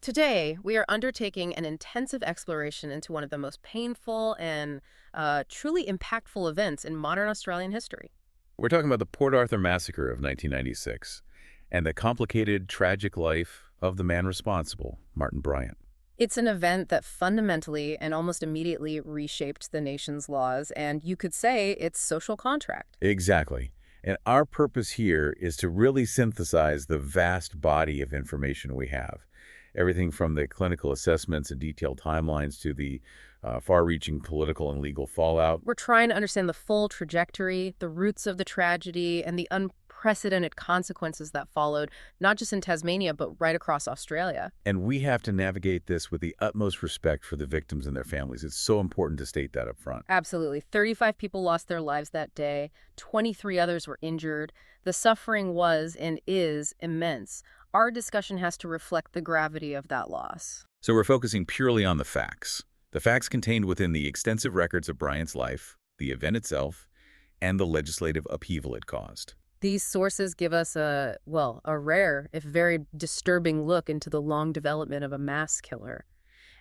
Today, we are undertaking an intensive exploration into one of the most painful and truly impactful events in modern Australian history. We're talking about the Port Arthur Massacre of 1996 and the complicated, tragic life of the man responsible, Martin Bryant. It's an event that fundamentally and almost immediately reshaped the nation's laws, and you could say its social contract. Exactly. And our purpose here is to really synthesize the vast body of information we have. Everything from the clinical assessments and detailed timelines to the far-reaching political and legal fallout. We're trying to understand the full trajectory, the roots of the tragedy, and the unprecedented consequences that followed, not just in Tasmania, but right across Australia. And we have to navigate this with the utmost respect for the victims and their families. It's so important to state that up front. Absolutely. 35 people lost their lives that day. 23 others were injured. The suffering was and is immense. Our discussion has to reflect the gravity of that loss. So we're focusing purely on the facts contained within the extensive records of Bryant's life, the event itself, and the legislative upheaval it caused. These sources give us a rare, if very disturbing look into the long development of a mass killer.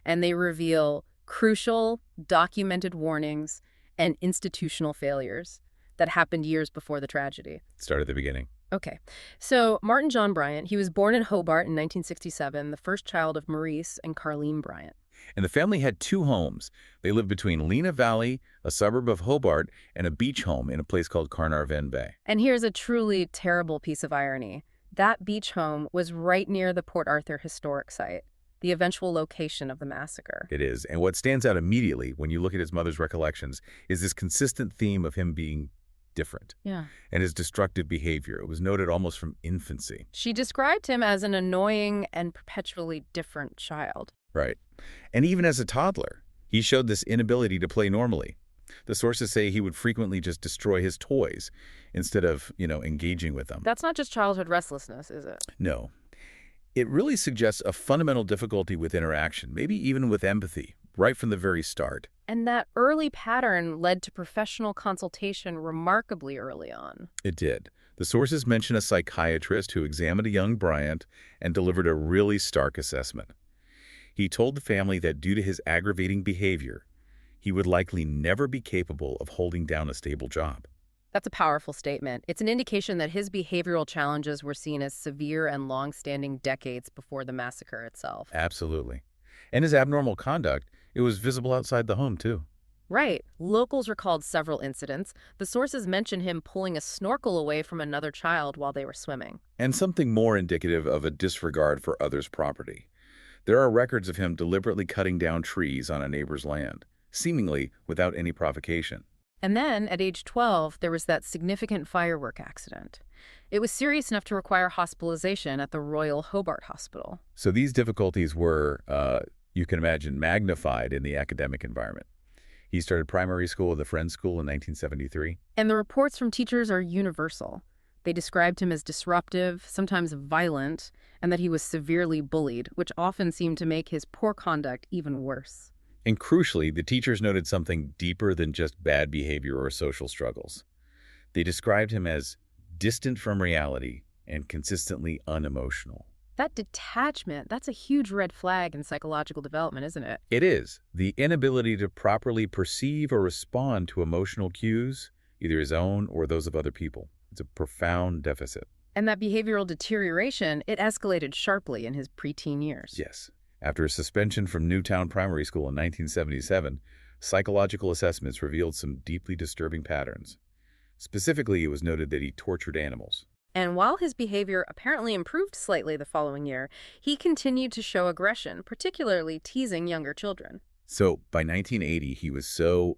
And they reveal crucial, documented warnings and institutional failures that happened years before the tragedy. Start at the beginning. Okay, so Martin John Bryant, he was born in Hobart in 1967, the first child of Maurice and Carleen Bryant. And the family had two homes. They lived between Lena Valley, a suburb of Hobart, and a beach home in a place called Carnarvon Bay. And here's a truly terrible piece of irony. That beach home was right near the Port Arthur historic site, the eventual location of the massacre. It is. And what stands out immediately when you look at his mother's recollections is this consistent theme of him being different Yeah. and his destructive behavior. It was noted almost from infancy. She described him as an annoying and perpetually different child. Right. And even as a toddler, he showed this inability to play normally. The sources say he would frequently just destroy his toys instead of, engaging with them. That's not just childhood restlessness, is it? No. It really suggests a fundamental difficulty with interaction, maybe even with empathy, right from the very start. And that early pattern led to professional consultation remarkably early on. It did. The sources mention a psychiatrist who examined a young Bryant and delivered a really stark assessment. He told the family that due to his aggravating behavior, he would likely never be capable of holding down a stable job. That's a powerful statement. It's an indication that his behavioral challenges were seen as severe and long-standing decades before the massacre itself. Absolutely. And his abnormal conduct, it was visible outside the home, too. Right. Locals recalled several incidents. The sources mention him pulling a snorkel away from another child while they were swimming. And something more indicative of a disregard for others' property. There are records of him deliberately cutting down trees on a neighbor's land, seemingly without any provocation. And then, at age 12, there was that significant firework accident. It was serious enough to require hospitalization at the Royal Hobart Hospital. So these difficulties were, you can imagine, magnified in the academic environment. He started primary school at the Friends School in 1973. And the reports from teachers are universal. They described him as disruptive, sometimes violent, and that he was severely bullied, which often seemed to make his poor conduct even worse. And crucially, the teachers noted something deeper than just bad behavior or social struggles. They described him as distant from reality and consistently unemotional. That detachment, that's a huge red flag in psychological development, isn't it? It is. The inability to properly perceive or respond to emotional cues, either his own or those of other people. It's a profound deficit. And that behavioral deterioration, it escalated sharply in his preteen years. Yes. After a suspension from Newtown Primary School in 1977, psychological assessments revealed some deeply disturbing patterns. Specifically, it was noted that he tortured animals. And while his behavior apparently improved slightly the following year, he continued to show aggression, particularly teasing younger children. So by 1980, he was so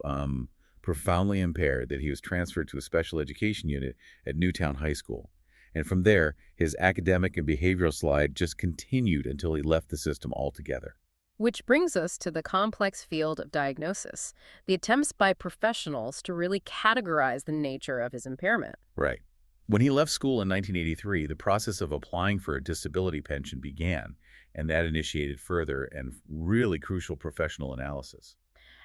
profoundly impaired that he was transferred to a special education unit at Newtown High School. And from there, his academic and behavioral slide just continued until he left the system altogether. Which brings us to the complex field of diagnosis, the attempts by professionals to really categorize the nature of his impairment. Right. When he left school in 1983, the process of applying for a disability pension began, and that initiated further and really crucial professional analysis.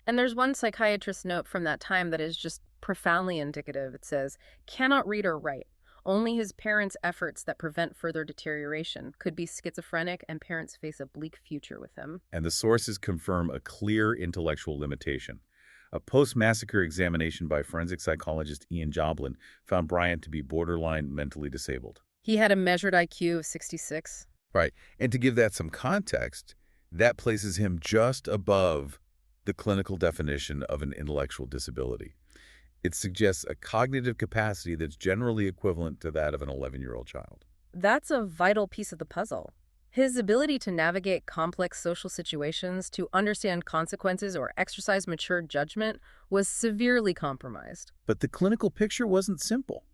And there's one psychiatrist's note from that time that is just profoundly indicative. It says, cannot read or write. only his parents' efforts that prevent further deterioration. Could be schizophrenic, and parents face a bleak future with him. And the sources confirm a clear intellectual limitation. A post-massacre examination by forensic psychologist Ian Joblin found Bryant to be borderline mentally disabled. He had a measured IQ of 66. Right. And to give that some context, that places him just above the clinical definition of an intellectual disability. It suggests a cognitive capacity that's generally equivalent to that of an 11-year-old child. That's a vital piece of the puzzle. His ability to navigate complex social situations, to understand consequences, or exercise mature judgment was severely compromised. But the clinical picture wasn't simple.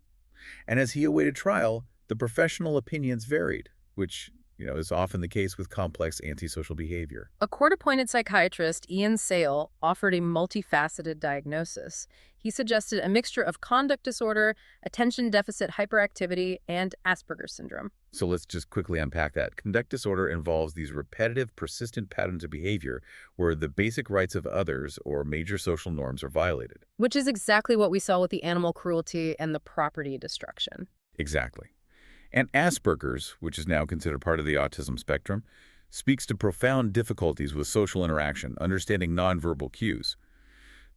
And as he awaited trial, the professional opinions varied, which, is often the case with complex antisocial behavior. A court-appointed psychiatrist, Ian Sale, offered a multifaceted diagnosis. He suggested a mixture of conduct disorder, attention deficit hyperactivity, and Asperger's syndrome. So let's just quickly unpack that. Conduct disorder involves these repetitive, persistent patterns of behavior where the basic rights of others or major social norms are violated. Which is exactly what we saw with the animal cruelty and the property destruction. Exactly. And Asperger's, which is now considered part of the autism spectrum, speaks to profound difficulties with social interaction, understanding nonverbal cues.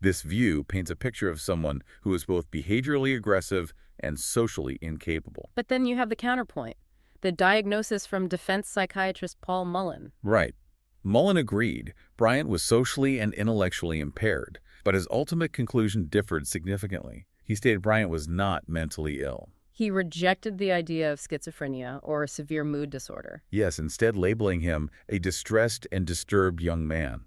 This view paints a picture of someone who is both behaviorally aggressive and socially incapable. But then you have the counterpoint, the diagnosis from defense psychiatrist Paul Mullen. Right. Mullen agreed Bryant was socially and intellectually impaired, but his ultimate conclusion differed significantly. He stated Bryant was not mentally ill. He rejected the idea of schizophrenia or a severe mood disorder. Yes, instead labeling him a distressed and disturbed young man.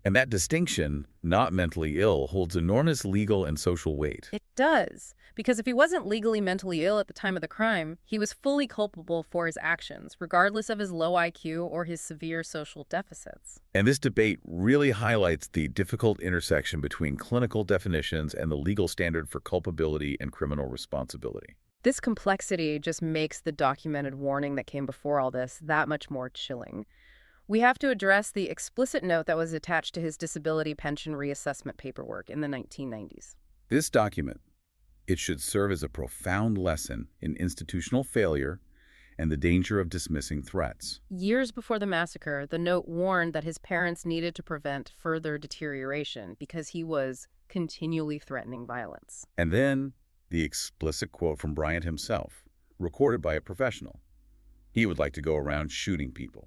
And that distinction, not mentally ill, holds enormous legal and social weight. It does, because if he wasn't legally mentally ill at the time of the crime, he was fully culpable for his actions, regardless of his low IQ or his severe social deficits. And this debate really highlights the difficult intersection between clinical definitions and the legal standard for culpability and criminal responsibility. This complexity just makes the documented warning that came before all this that much more chilling. We have to address the explicit note that was attached to his disability pension reassessment paperwork in the 1990s. This document, it should serve as a profound lesson in institutional failure and the danger of dismissing threats. Years before the massacre, the note warned that his parents needed to prevent further deterioration because he was continually threatening violence. And then the explicit quote from Bryant himself, recorded by a professional. He would like to go around shooting people.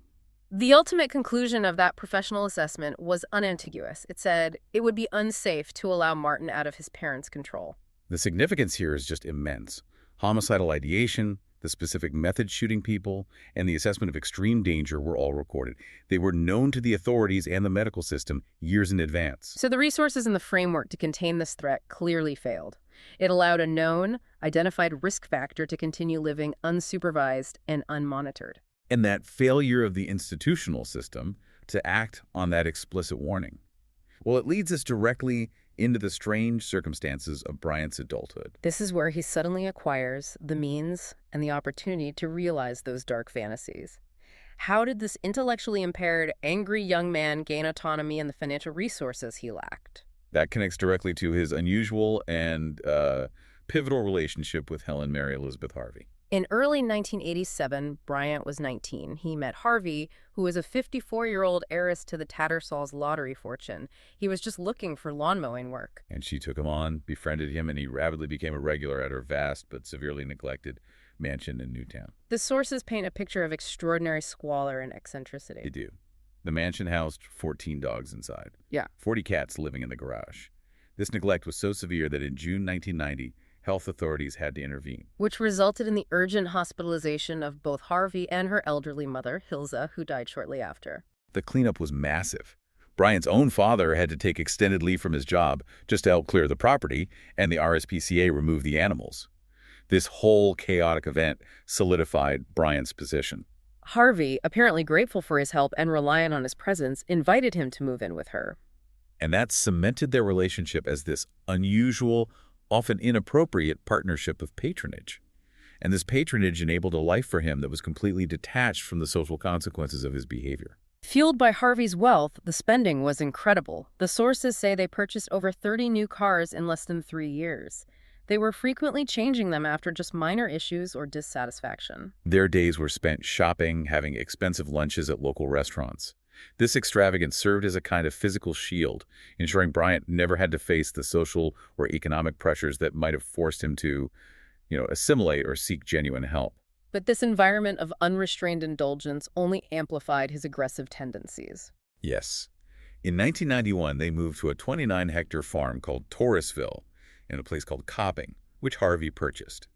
The ultimate conclusion of that professional assessment was unambiguous. It said it would be unsafe to allow Martin out of his parents' control. The significance here is just immense. Homicidal ideation, the specific method shooting people, and the assessment of extreme danger were all recorded. They were known to the authorities and the medical system years in advance. So the resources and the framework to contain this threat clearly failed. It allowed a known, identified risk factor to continue living unsupervised and unmonitored. And that failure of the institutional system to act on that explicit warning. Well, it leads us directly into the strange circumstances of Bryant's adulthood. This is where he suddenly acquires the means and the opportunity to realize those dark fantasies. How did this intellectually impaired, angry young man gain autonomy and the financial resources he lacked? That connects directly to his unusual and pivotal relationship with Helen Mary Elizabeth Harvey. In early 1987, Bryant was 19. He met Harvey, who was a 54-year-old heiress to the Tattersall's lottery fortune. He was just looking for lawn mowing work. And she took him on, befriended him, and he rapidly became a regular at her vast but severely neglected mansion in Newtown. The sources paint a picture of extraordinary squalor and eccentricity. They do. The mansion housed 14 dogs inside. Yeah. 40 cats living in the garage. This neglect was so severe that in June 1990, health authorities had to intervene. Which resulted in the urgent hospitalization of both Harvey and her elderly mother, Hilza, who died shortly after. The cleanup was massive. Bryant's own father had to take extended leave from his job just to help clear the property, and the RSPCA removed the animals. This whole chaotic event solidified Bryant's position. Harvey, apparently grateful for his help and reliant on his presence, invited him to move in with her. And that cemented their relationship as this unusual, often inappropriate partnership of patronage. And this patronage enabled a life for him that was completely detached from the social consequences of his behavior. Fueled by Harvey's wealth, the spending was incredible. The sources say they purchased over 30 new cars in less than 3 years. They were frequently changing them after just minor issues or dissatisfaction. Their days were spent shopping, having expensive lunches at local restaurants. This extravagance served as a kind of physical shield, ensuring Bryant never had to face the social or economic pressures that might have forced him to, assimilate or seek genuine help. But this environment of unrestrained indulgence only amplified his aggressive tendencies. Yes. In 1991, they moved to a 29-hectare farm called Torresville in a place called Copping, which Harvey purchased.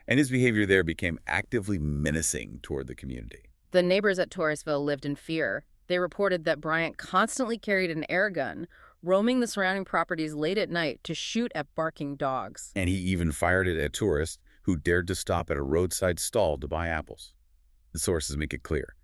And his behavior there became actively menacing toward the community. The neighbors at Torresville lived in fear. They reported that Bryant constantly carried an air gun, roaming the surrounding properties late at night to shoot at barking dogs. And he even fired it at tourists who dared to stop at a roadside stall to buy apples. The sources make it clear.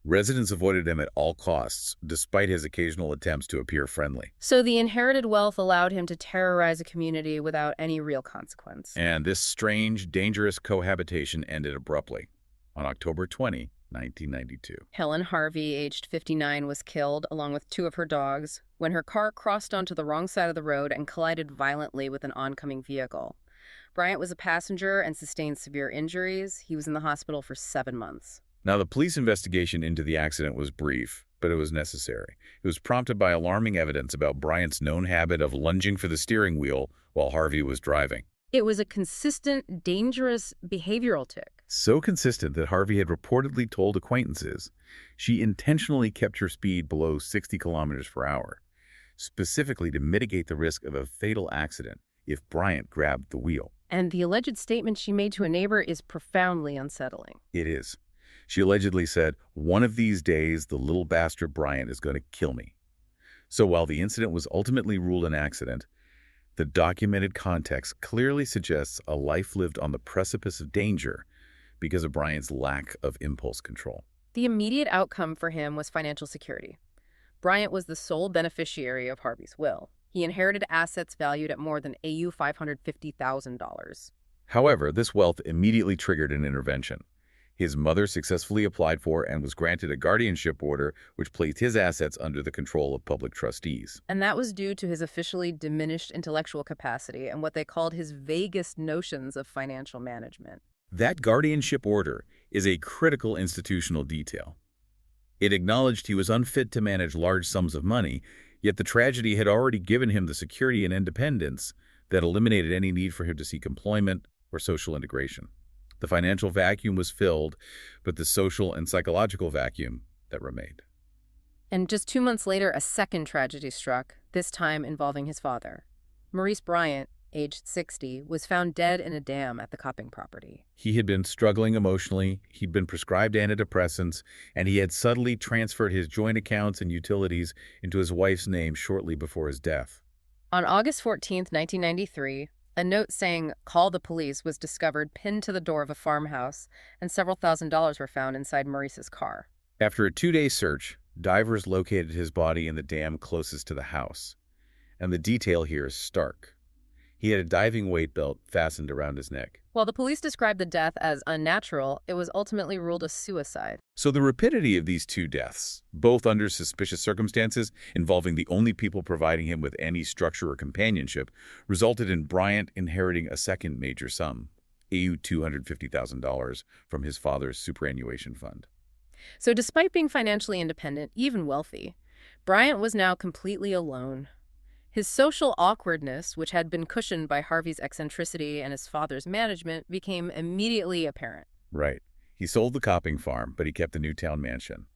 Residents avoided him at all costs, despite his occasional attempts to appear friendly. So the inherited wealth allowed him to terrorize a community without any real consequence. And this strange, dangerous cohabitation ended abruptly on October 20, 1992. Helen Harvey, aged 59, was killed, along with 2 of her dogs, when her car crossed onto the wrong side of the road and collided violently with an oncoming vehicle. Bryant was a passenger and sustained severe injuries. He was in the hospital for 7 months. Now, the police investigation into the accident was brief, but it was necessary. It was prompted by alarming evidence about Bryant's known habit of lunging for the steering wheel while Harvey was driving. It was a consistent, dangerous behavioral tic. So consistent that Harvey had reportedly told acquaintances she intentionally kept her speed below 60 kilometers per hour, specifically to mitigate the risk of a fatal accident if Bryant grabbed the wheel. And the alleged statement she made to a neighbor is profoundly unsettling. It is. She allegedly said, "One of these days, the little bastard Bryant is going to kill me." So while the incident was ultimately ruled an accident, the documented context clearly suggests a life lived on the precipice of danger because of Bryant's lack of impulse control. The immediate outcome for him was financial security. Bryant was the sole beneficiary of Harvey's will. He inherited assets valued at more than AU $550,000. However, this wealth immediately triggered an intervention. His mother successfully applied for and was granted a guardianship order which placed his assets under the control of public trustees. And that was due to his officially diminished intellectual capacity and what they called his vaguest notions of financial management. That guardianship order is a critical institutional detail. It acknowledged he was unfit to manage large sums of money, yet the tragedy had already given him the security and independence that eliminated any need for him to seek employment or social integration. The financial vacuum was filled, but the social and psychological vacuum that remained. And just 2 months later, a second tragedy struck, this time involving his father. Maurice Bryant, aged 60, was found dead in a dam at the Copping property. He had been struggling emotionally, he'd been prescribed antidepressants, and he had subtly transferred his joint accounts and utilities into his wife's name shortly before his death. On August 14, 1993, a note saying, "Call the police," was discovered pinned to the door of a farmhouse, and several $1,000s were found inside Maurice's car. After a 2-day search, divers located his body in the dam closest to the house. And the detail here is stark. He had a diving weight belt fastened around his neck. While the police described the death as unnatural, it was ultimately ruled a suicide. So the rapidity of these 2 deaths, both under suspicious circumstances involving the only people providing him with any structure or companionship, resulted in Bryant inheriting a second major sum, AU $250,000, from his father's superannuation fund. So despite being financially independent, even wealthy, Bryant was now completely alone. His social awkwardness, which had been cushioned by Harvey's eccentricity and his father's management, became immediately apparent. Right. He sold the Copping farm, but he kept the Newtown mansion.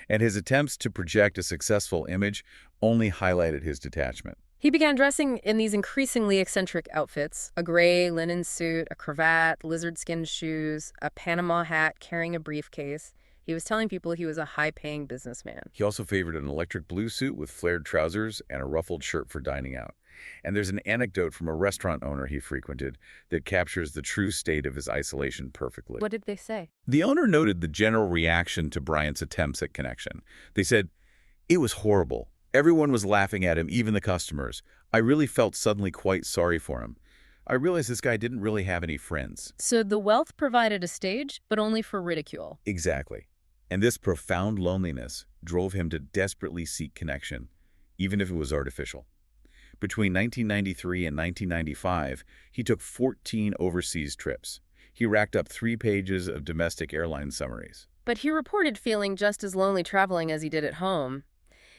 And his attempts to project a successful image only highlighted his detachment. He began dressing in these increasingly eccentric outfits: a gray linen suit, a cravat, lizard-skin shoes, a Panama hat, carrying a briefcase. He was telling people he was a high-paying businessman. He also favored an electric blue suit with flared trousers and a ruffled shirt for dining out. And there's an anecdote from a restaurant owner he frequented that captures the true state of his isolation perfectly. What did they say? The owner noted the general reaction to Bryant's attempts at connection. They said, "It was horrible. Everyone was laughing at him, even the customers. I really felt suddenly quite sorry for him. I realized this guy didn't really have any friends." So the wealth provided a stage, but only for ridicule. Exactly. And this profound loneliness drove him to desperately seek connection, even if it was artificial. Between 1993 and 1995, he took 14 overseas trips. He racked up 3 pages of domestic airline summaries. But he reported feeling just as lonely traveling as he did at home.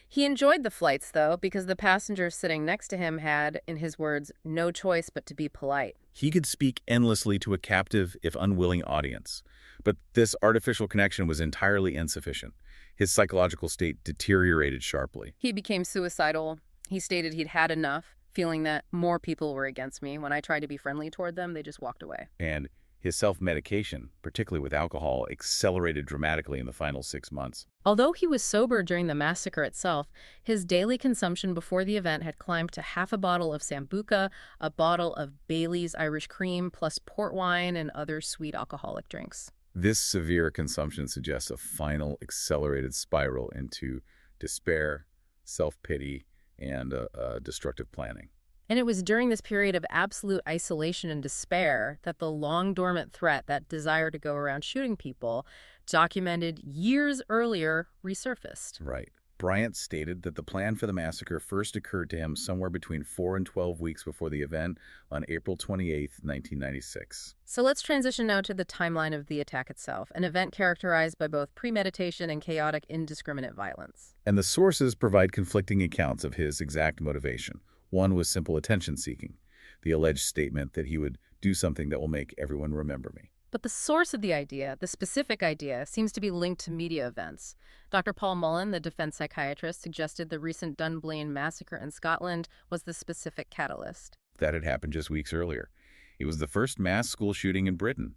He enjoyed the flights, though, because the passengers sitting next to him had, in his words, no choice but to be polite. He could speak endlessly to a captive, if unwilling, audience. But this artificial connection was entirely insufficient. His psychological state deteriorated sharply. He became suicidal. He stated he'd had enough, feeling that more people were against me. When I tried to be friendly toward them, they just walked away. And his self-medication, particularly with alcohol, accelerated dramatically in the final 6 months. Although he was sober during the massacre itself, his daily consumption before the event had climbed to half a bottle of Sambuca, a bottle of Bailey's Irish Cream, plus port wine and other sweet alcoholic drinks. This severe consumption suggests a final accelerated spiral into despair, self-pity, and destructive planning. And it was during this period of absolute isolation and despair that the long-dormant threat, that desire to go around shooting people, documented years earlier, resurfaced. Right. Bryant stated that the plan for the massacre first occurred to him somewhere between 4 and 12 weeks before the event on April 28, 1996. So let's transition now to the timeline of the attack itself, an event characterized by both premeditation and chaotic, indiscriminate violence. And the sources provide conflicting accounts of his exact motivation. One was simple attention-seeking, the alleged statement that he would do something that will make everyone remember me. But the source of the idea, the specific idea, seems to be linked to media events. Dr. Paul Mullen, the defense psychiatrist, suggested the recent Dunblane massacre in Scotland was the specific catalyst. That had happened just weeks earlier. It was the first mass school shooting in Britain.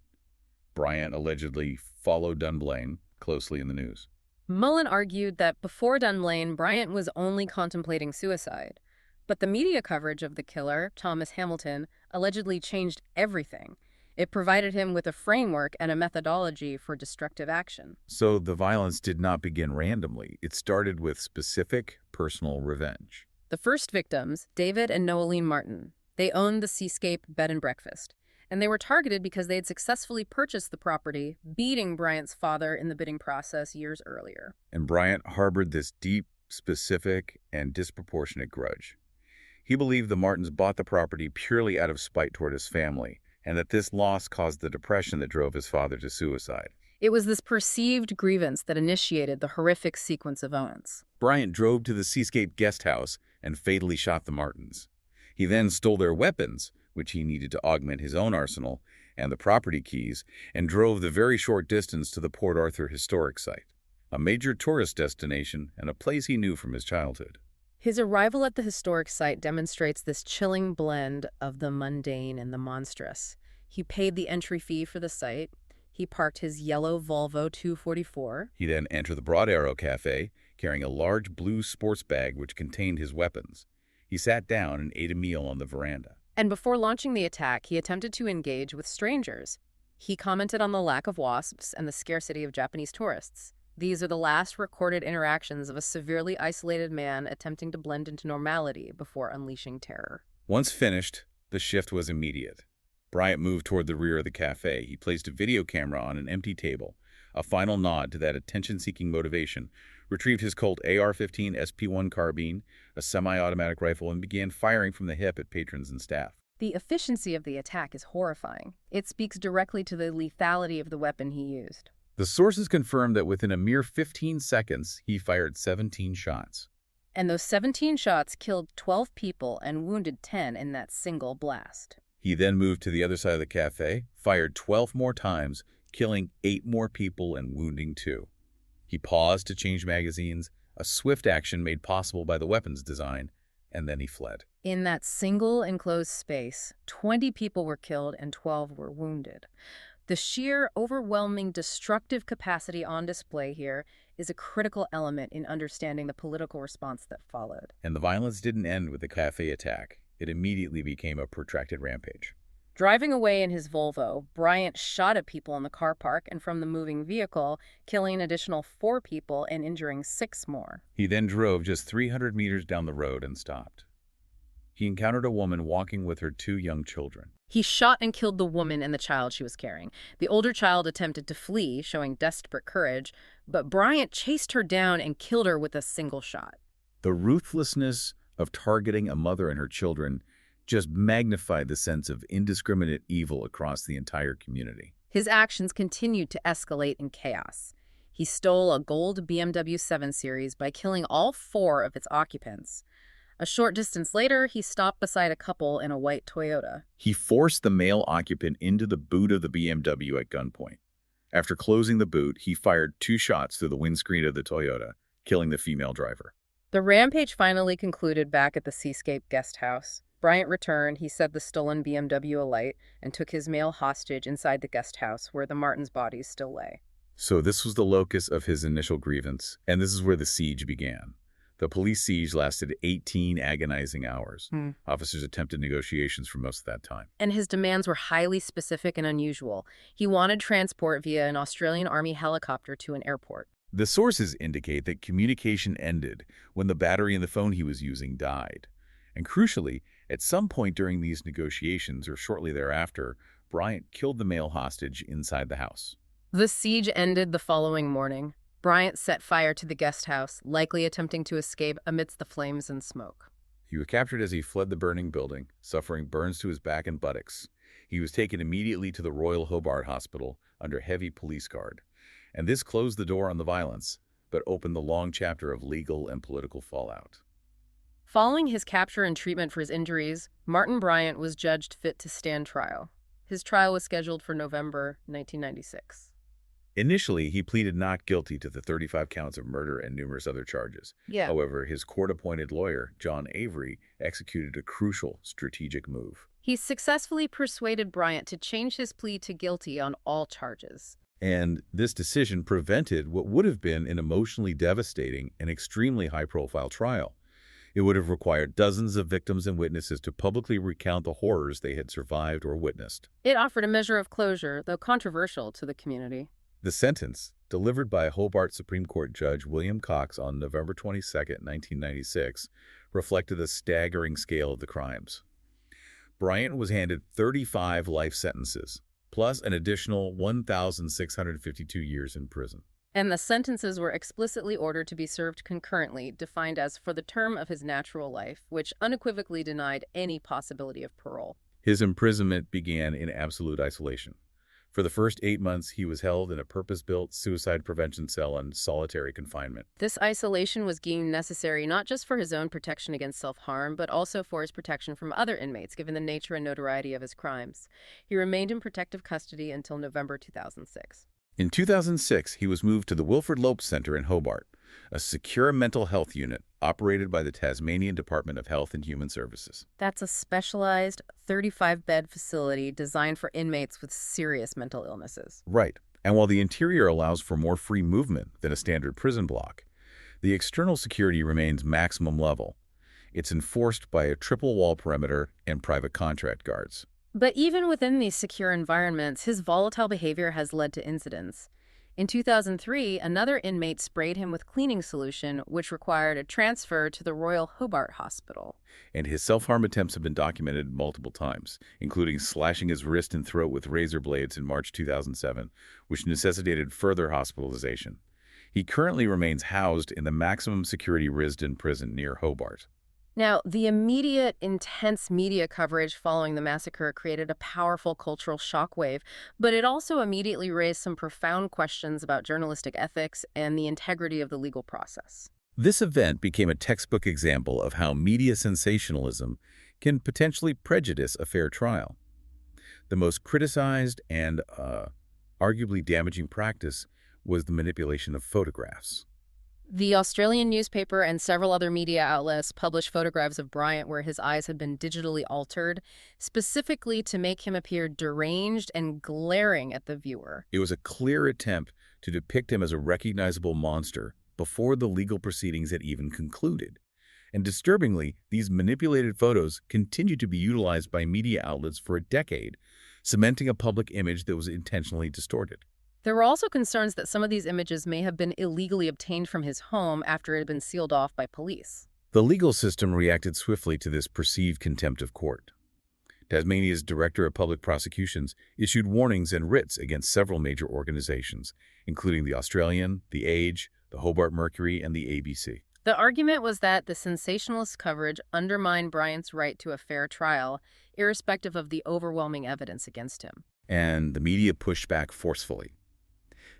Bryant allegedly followed Dunblane closely in the news. Mullen argued that before Dunblane, Bryant was only contemplating suicide. But the media coverage of the killer, Thomas Hamilton, allegedly changed everything. It provided him with a framework and a methodology for destructive action. So the violence did not begin randomly. It started with specific personal revenge. The first victims, David and Noeline Martin, they owned the Seascape Bed and Breakfast, and they were targeted because they had successfully purchased the property, beating Bryant's father in the bidding process years earlier. And Bryant harbored this deep, specific, and disproportionate grudge. He believed the Martins bought the property purely out of spite toward his family, and that this loss caused the depression that drove his father to suicide. It was this perceived grievance that initiated the horrific sequence of events. Bryant drove to the Seascape guest house and fatally shot the Martins. He then stole their weapons, which he needed to augment his own arsenal, and the property keys, and drove the very short distance to the Port Arthur Historic Site, a major tourist destination and a place he knew from his childhood. His arrival at the historic site demonstrates this chilling blend of the mundane and the monstrous. He paid the entry fee for the site. He parked his yellow Volvo 244. He then entered the Broad Arrow Cafe, carrying a large blue sports bag which contained his weapons. He sat down and ate a meal on the veranda. And before launching the attack, he attempted to engage with strangers. He commented on the lack of wasps and the scarcity of Japanese tourists. These are the last recorded interactions of a severely isolated man attempting to blend into normality before unleashing terror. Once finished, the shift was immediate. Bryant moved toward the rear of the cafe. He placed a video camera on an empty table, a final nod to that attention-seeking motivation, retrieved his Colt AR-15 SP-1 carbine, a semi-automatic rifle, and began firing from the hip at patrons and staff. The efficiency of the attack is horrifying. It speaks directly to the lethality of the weapon he used. The sources confirmed that within a mere 15 seconds, he fired 17 shots. And those 17 shots killed 12 people and wounded 10 in that single blast. He then moved to the other side of the cafe, fired 12 more times, killing 8 more people and wounding 2. He paused to change magazines, a swift action made possible by the weapon's design, and then he fled. In that single enclosed space, 20 people were killed and 12 were wounded. The sheer, overwhelming, destructive capacity on display here is a critical element in understanding the political response that followed. And the violence didn't end with the cafe attack. It immediately became a protracted rampage. Driving away in his Volvo, Bryant shot at people in the car park and from the moving vehicle, killing an additional 4 people and injuring 6 more. He then drove just 300 meters down the road and stopped. He encountered a woman walking with her 2 young children. He shot and killed the woman and the child she was carrying. The older child attempted to flee, showing desperate courage, but Bryant chased her down and killed her with a single shot. The ruthlessness of targeting a mother and her children just magnified the sense of indiscriminate evil across the entire community. His actions continued to escalate in chaos. He stole a gold BMW 7 Series by killing all 4 of its occupants. A short distance later, he stopped beside a couple in a white Toyota. He forced the male occupant into the boot of the BMW at gunpoint. After closing the boot, he fired 2 shots through the windscreen of the Toyota, killing the female driver. The rampage finally concluded back at the Seascape guest house. Bryant returned, he set the stolen BMW alight, and took his male hostage inside the guest house where the Martins' bodies still lay. So this was the locus of his initial grievance, and this is where the siege began. The police siege lasted 18 agonizing hours. Officers attempted negotiations for most of that time. And his demands were highly specific and unusual. He wanted transport via an Australian Army helicopter to an airport. The sources indicate that communication ended when the battery in the phone he was using died. And crucially, at some point during these negotiations or shortly thereafter, Bryant killed the male hostage inside the house. The siege ended the following morning. Bryant set fire to the guest house, likely attempting to escape amidst the flames and smoke. He was captured as he fled the burning building, suffering burns to his back and buttocks. He was taken immediately to the Royal Hobart Hospital under heavy police guard. And this closed the door on the violence, but opened the long chapter of legal and political fallout. Following his capture and treatment for his injuries, Martin Bryant was judged fit to stand trial. His trial was scheduled for November 1996. Initially, he pleaded not guilty to the 35 counts of murder and numerous other charges. However, his court-appointed lawyer, John Avery, executed a crucial strategic move. He successfully persuaded Bryant to change his plea to guilty on all charges. And this decision prevented what would have been an emotionally devastating and extremely high-profile trial. It would have required dozens of victims and witnesses to publicly recount the horrors they had survived or witnessed. It offered a measure of closure, though controversial to the community. The sentence, delivered by Hobart Supreme Court Judge William Cox on November 22, 1996, reflected the staggering scale of the crimes. Bryant was handed 35 life sentences, plus an additional 1,652 years in prison. And the sentences were explicitly ordered to be served concurrently, defined as for the term of his natural life, which unequivocally denied any possibility of parole. His imprisonment began in absolute isolation. For the first 8 months, he was held in a purpose-built suicide prevention cell in solitary confinement. This isolation was deemed necessary not just for his own protection against self-harm, but also for his protection from other inmates, given the nature and notoriety of his crimes. He remained in protective custody until November 2006. In 2006, he was moved to the Wilfred Lopes Center in Hobart, a secure mental health unit operated by the Tasmanian Department of Health and Human Services. That's a specialized 35-bed facility designed for inmates with serious mental illnesses. Right. And while the interior allows for more free movement than a standard prison block, the external security remains maximum level. It's enforced by a triple-wall perimeter and private contract guards. But even within these secure environments, his volatile behavior has led to incidents. In 2003, another inmate sprayed him with cleaning solution, which required a transfer to the Royal Hobart Hospital. And his self-harm attempts have been documented multiple times, including slashing his wrist and throat with razor blades in March 2007, which necessitated further hospitalization. He currently remains housed in the maximum security Risdon prison near Hobart. Now, the immediate, intense media coverage following the massacre created a powerful cultural shockwave, but it also immediately raised some profound questions about journalistic ethics and the integrity of the legal process. This event became a textbook example of how media sensationalism can potentially prejudice a fair trial. The most criticized and arguably damaging practice was the manipulation of photographs. The Australian newspaper and several other media outlets published photographs of Bryant where his eyes had been digitally altered, specifically to make him appear deranged and glaring at the viewer. It was a clear attempt to depict him as a recognizable monster before the legal proceedings had even concluded. And disturbingly, these manipulated photos continued to be utilized by media outlets for a decade, cementing a public image that was intentionally distorted. There were also concerns that some of these images may have been illegally obtained from his home after it had been sealed off by police. The legal system reacted swiftly to this perceived contempt of court. Tasmania's Director of Public Prosecutions issued warnings and writs against several major organizations, including the Australian, the Age, the Hobart Mercury, and the ABC. The argument was that the sensationalist coverage undermined Bryant's right to a fair trial, irrespective of the overwhelming evidence against him. And the media pushed back forcefully.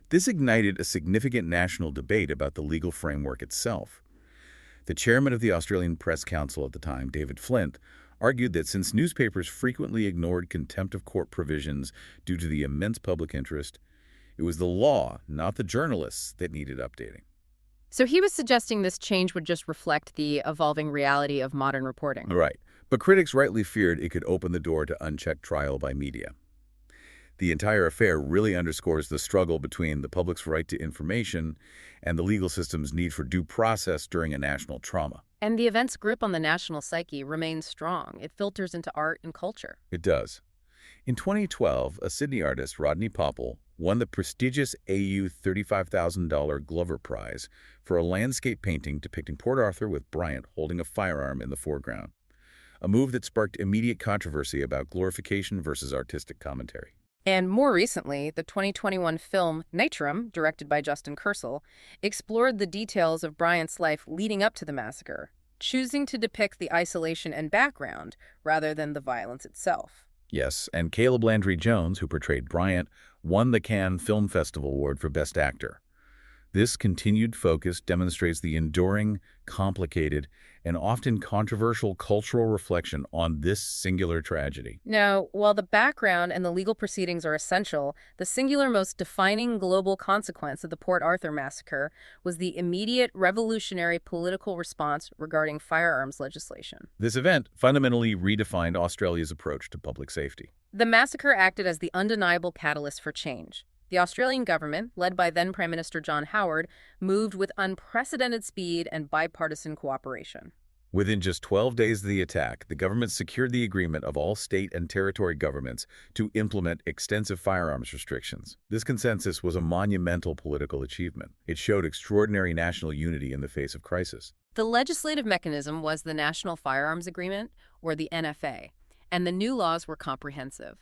This ignited a significant national debate about the legal framework itself. The chairman of the Australian Press Council at the time, David Flint, argued that since newspapers frequently ignored contempt of court provisions due to the immense public interest, it was the law, not the journalists, that needed updating. So he was suggesting this change would just reflect the evolving reality of modern reporting. Right. But critics rightly feared it could open the door to unchecked trial by media. The entire affair really underscores the struggle between the public's right to information and the legal system's need for due process during a national trauma. And the event's grip on the national psyche remains strong. It filters into art and culture. It does. In 2012, a Sydney artist, Rodney Popple, won the prestigious AU $35,000 Glover Prize for a landscape painting depicting Port Arthur with Bryant holding a firearm in the foreground, a move that sparked immediate controversy about glorification versus artistic commentary. And more recently, the 2021 film Nitram, directed by Justin Kurzel, explored the details of Bryant's life leading up to the massacre, choosing to depict the isolation and background rather than the violence itself. Yes, and Caleb Landry Jones, who portrayed Bryant, won the Cannes Film Festival Award for Best Actor. This continued focus demonstrates the enduring, complicated, and often controversial cultural reflection on this singular tragedy. Now, while the background and the legal proceedings are essential, the singular most defining global consequence of the Port Arthur massacre was the immediate revolutionary political response regarding firearms legislation. This event fundamentally redefined Australia's approach to public safety. The massacre acted as the undeniable catalyst for change. The Australian government, led by then Prime Minister John Howard, moved with unprecedented speed and bipartisan cooperation. Within just 12 days of the attack, the government secured the agreement of all state and territory governments to implement extensive firearms restrictions. This consensus was a monumental political achievement. It showed extraordinary national unity in the face of crisis. The legislative mechanism was the National Firearms Agreement, or the NFA, and the new laws were comprehensive.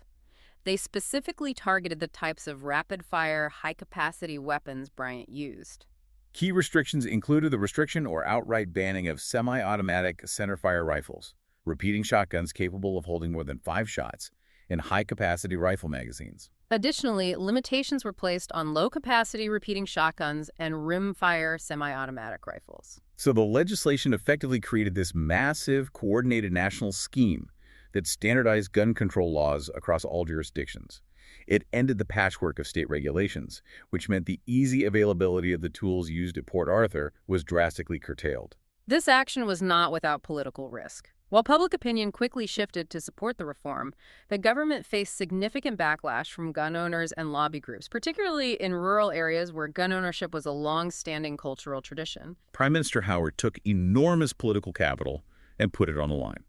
They specifically targeted the types of rapid-fire, high-capacity weapons Bryant used. Key restrictions included the restriction or outright banning of semi-automatic centerfire rifles, repeating shotguns capable of holding more than 5 shots, and high-capacity rifle magazines. Additionally, limitations were placed on low-capacity repeating shotguns and rimfire semi-automatic rifles. So the legislation effectively created this massive, coordinated national scheme that standardized gun control laws across all jurisdictions. It ended the patchwork of state regulations, which meant the easy availability of the tools used at Port Arthur was drastically curtailed. This action was not without political risk. While public opinion quickly shifted to support the reform, the government faced significant backlash from gun owners and lobby groups, particularly in rural areas where gun ownership was a long-standing cultural tradition. Prime Minister Howard took enormous political capital and put it on the line.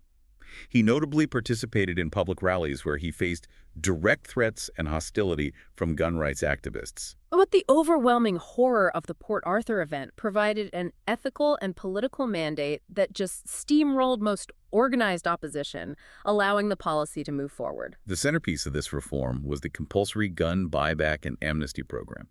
He notably participated in public rallies where he faced direct threats and hostility from gun rights activists. But the overwhelming horror of the Port Arthur event provided an ethical and political mandate that just steamrolled most organized opposition, allowing the policy to move forward. The centerpiece of this reform was the compulsory gun buyback and amnesty program.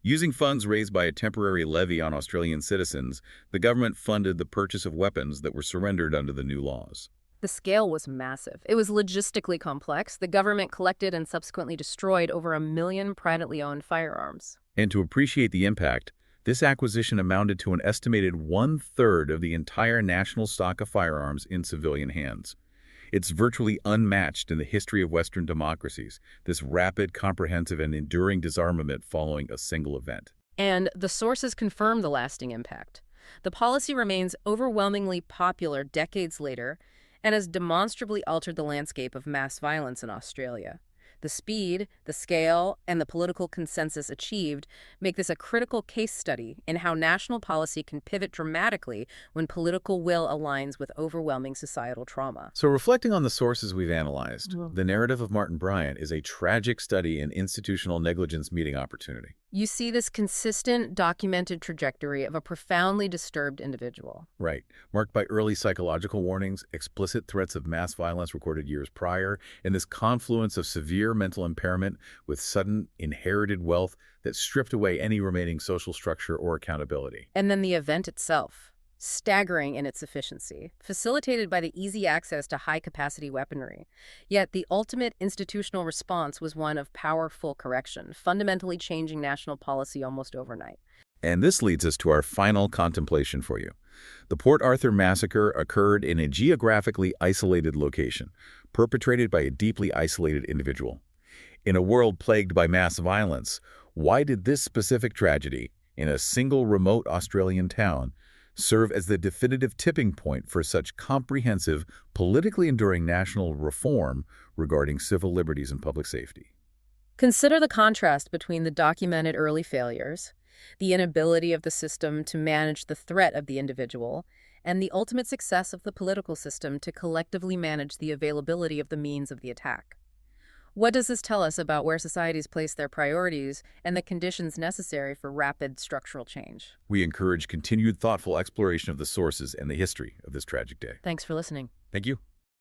Using funds raised by a temporary levy on Australian citizens, the government funded the purchase of weapons that were surrendered under the new laws. The scale was massive. It was logistically complex. The government collected and subsequently destroyed over 1 million privately owned firearms. And to appreciate the impact, this acquisition amounted to an estimated 1/3 of the entire national stock of firearms in civilian hands. It's virtually unmatched in the history of Western democracies, this rapid, comprehensive, and enduring disarmament following a single event. And the sources confirm the lasting impact. The policy remains overwhelmingly popular decades later and has demonstrably altered the landscape of mass violence in Australia. The speed, the scale, and the political consensus achieved make this a critical case study in how national policy can pivot dramatically when political will aligns with overwhelming societal trauma. So reflecting on the sources we've analyzed, the narrative of Martin Bryant is a tragic study in institutional negligence meeting opportunity. You see this consistent, documented trajectory of a profoundly disturbed individual. Right, marked by early psychological warnings, explicit threats of mass violence recorded years prior, and this confluence of severe mental impairment with sudden inherited wealth that stripped away any remaining social structure or accountability. And then the event itself, staggering in its efficiency, facilitated by the easy access to high-capacity weaponry. Yet the ultimate institutional response was one of powerful correction, fundamentally changing national policy almost overnight. And this leads us to our final contemplation for you. The Port Arthur massacre occurred in a geographically isolated location, perpetrated by a deeply isolated individual. In a world plagued by mass violence, why did this specific tragedy, in a single remote Australian town, serve as the definitive tipping point for such comprehensive, politically enduring national reform regarding civil liberties and public safety? Consider the contrast between the documented early failures, the inability of the system to manage the threat of the individual, and the ultimate success of the political system to collectively manage the availability of the means of the attack. What does this tell us about where societies place their priorities and the conditions necessary for rapid structural change? We encourage continued thoughtful exploration of the sources and the history of this tragic day. Thanks for listening. Thank you.